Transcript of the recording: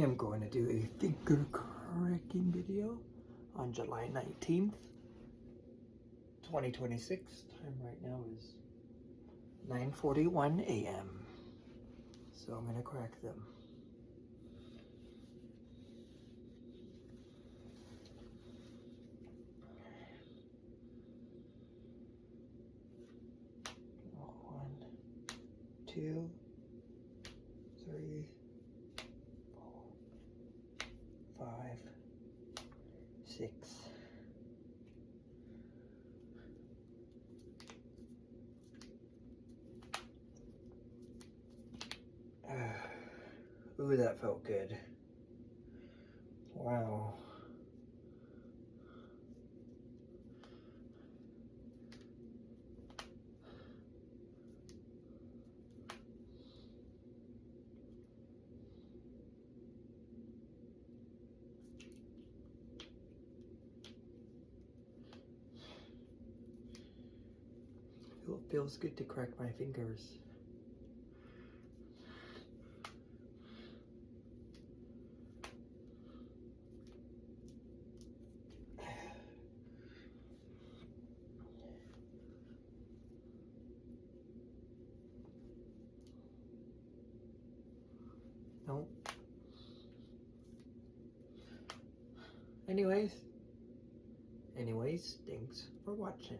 I'm going to do a finger cracking video on July 19th, 2026. Time right now is 9:41 a.m. So I'm going to crack them. One, two, three, 5, 6. Ooh, that felt good. Wow. It feels good to crack my fingers. Nope. Anyways, thanks for watching.